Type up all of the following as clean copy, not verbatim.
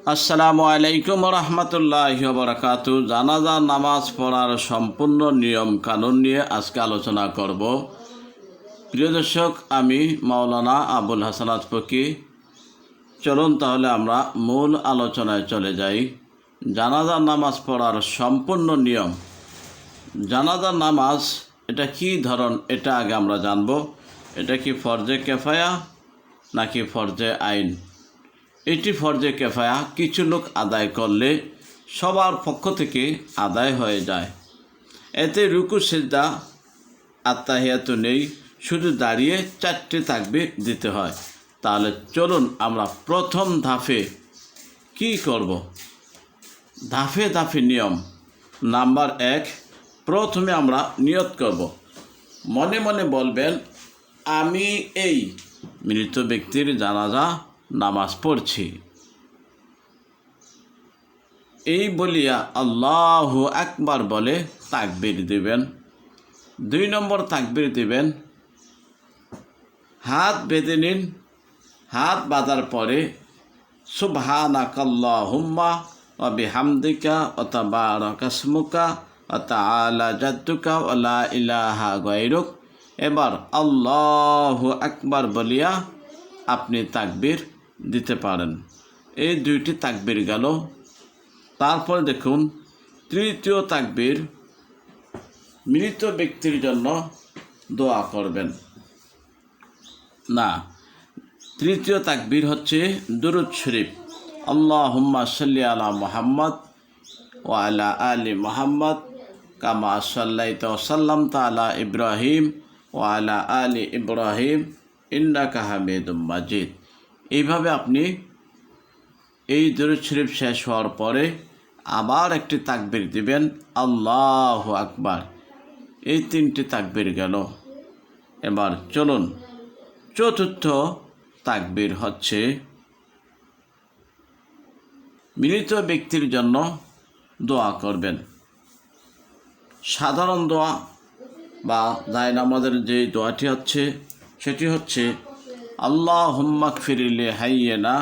আসসালামু আলাইকুম রহমতুল্লাহি ওয়া বারাকাতুহু। জানাজা নামাজ পড়ার সম্পূর্ণ নিয়ম কানুন নিয়ে আজকে আলোচনা করব। প্রিয় দর্শক, আমি মাওলানা আবুল হাসানাত ফকি। চলুন তাহলে আমরা মূল আলোচনায় চলে যাই। জানাজা নামাজ পড়ার সম্পূর্ণ নিয়ম। জানাজা নামাজ এটা কি ধরন, এটা আগে আমরা জানব। এটা কি ফরজে কেফায়া নাকি ফরজে আইন? এটি ফরজে কেফায়া, কিছু লোক আদায় করলে সবার পক্ষ থেকে আদায় হয়ে যায়। এতে রুকু সিজদা আত্তাহিয়াতু নেই, শুধু দাঁড়িয়ে 4টে তাকবীর দিতে হয়। তাহলে চলুন আমরা প্রথম ধাপে কি করব। ধাপে ধাপে নিয়ম। নাম্বার 1, প্রথমে আমরা নিয়ত করব। মনে মনে বলবেন, আমি এই মৃত ব্যক্তির জানাজা নামাজ পড়ছি। এই বলিয়া আল্লাহু আকবার বলে তাকবীর দিবেন। 2 নম্বর তাকবীর দিবেন, হাত বেঁধে নিন। হাত বাঁধার পরে সুবহানাকাল্লাহুম্মা ওয়া বিহামদিকা ওয়া তাবারাকা ইসমুকা ওয়া তাআলা জাদ্দুকা ওয়া লা ইলাহা গায়রুক। এবার আল্লাহু আকবার বলিয়া আপনি তাকবীর দিতে পারেন। এই 2টি তাকবীর গেল। তারপর দেখুন, তৃতীয় তাকবীর, মৃত ব্যক্তির জন্য দোয়া করবেন না। তৃতীয় তাকবীর হচ্ছে দুরূদ শরীফ। আল্লাহুম্মা সাল্লি আলা মুহাম্মদ ওয়া আলা আলি মুহাম্মদ কামা সাল্লাইতা ওয়া সাল্লামতা আলা ইব্রাহিম ওয়া আলা আলি ইব্রাহিম ইন্নাকা হামিদুম মাজিদ। এইভাবে আপনি এই দুরূদ শরীফ শেষ হওয়ার পরে আবার একটি তাকবীর দিবেন, আল্লাহু আকবার। এই 3টি তাকবীর গেল। এবার চলুন, চতুর্থ তাকবীর হচ্ছে মৃত ব্যক্তির জন্য দোয়া করবেন। সাধারণ দোয়া বা জায়নামাজের যে দোয়াটি হচ্ছে সেটি হচ্ছে, আল্লাহুম্মা গফিরলি হাইয়িনা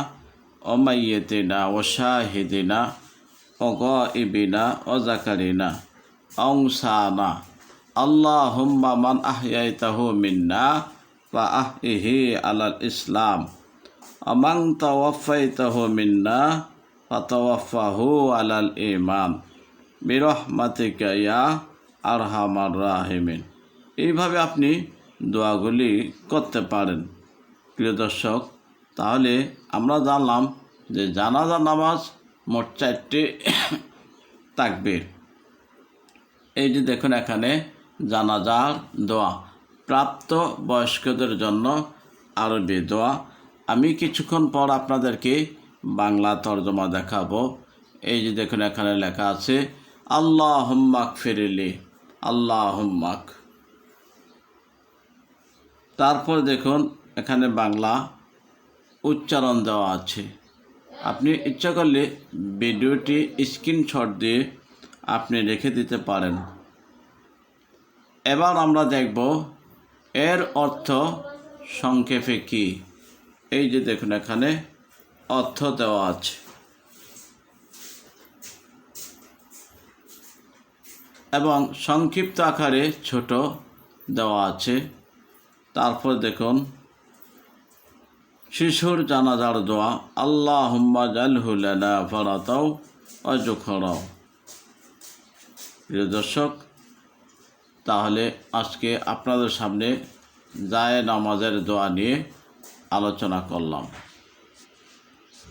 ওয়া মাইয়িতিনা ওয়া শাহিদিনা ওয়া গায়িবিনা ওয়া যাকারিনা ওয়া উনসানা। আল্লাহুম্মা মান আহইয়াইতাহু মিন্না ওয়া আহিহি আলাল ইসলাম ওয়া মান তাওয়াফাইতাহু মিন্না ওয়া তাওয়াফাহু আলাল ঈমান বিরহমাতিকা ইয়া আরহামার রাহিমিন। এইভাবে আপনি দোয়াগুলি করতে পারেন। প্রিয় দর্শক, তাহলে আমরা জানলাম যে জানাজা নামাজ মোট 4টি তাকবীর। এই যে দেখুন, এখানে জানাজার দোয়া, প্রাপ্ত বয়স্কদের জন্য আরবি দোয়া। আমি কিছুক্ষণ পর আপনাদেরকে বাংলা তর্জমা দেখাবো। এই যে দেখুন, এখানে লেখা আছে আল্লাহুম্মা গফিরলি, আল্লাহুম্মা। তারপর দেখুন, এখানে বাংলা উচ্চারণ দেওয়া আছে। আপনি ইচ্ছা করলে ভিডিওটি স্ক্রিনশট দিয়ে আপনি রেখে দিতে পারেন। এবার আমরা দেখব এর অর্থ সংক্ষেপে কি। এই যে দেখুন, এখানে অর্থ দেওয়া আছে এবং সংক্ষিপ্ত আকারে ছোট দেওয়া আছে। তারপর দেখুন, শিশুর জানাজার দোয়া, আল্লাহুম্মা জালহু লানা ফারাতাও ওয়া যুখরাও। প্রিয় দর্শক, তাহলে আজকে আপনাদের সামনে জায়ে নামাজের দোয়া নিয়ে আলোচনা করলাম।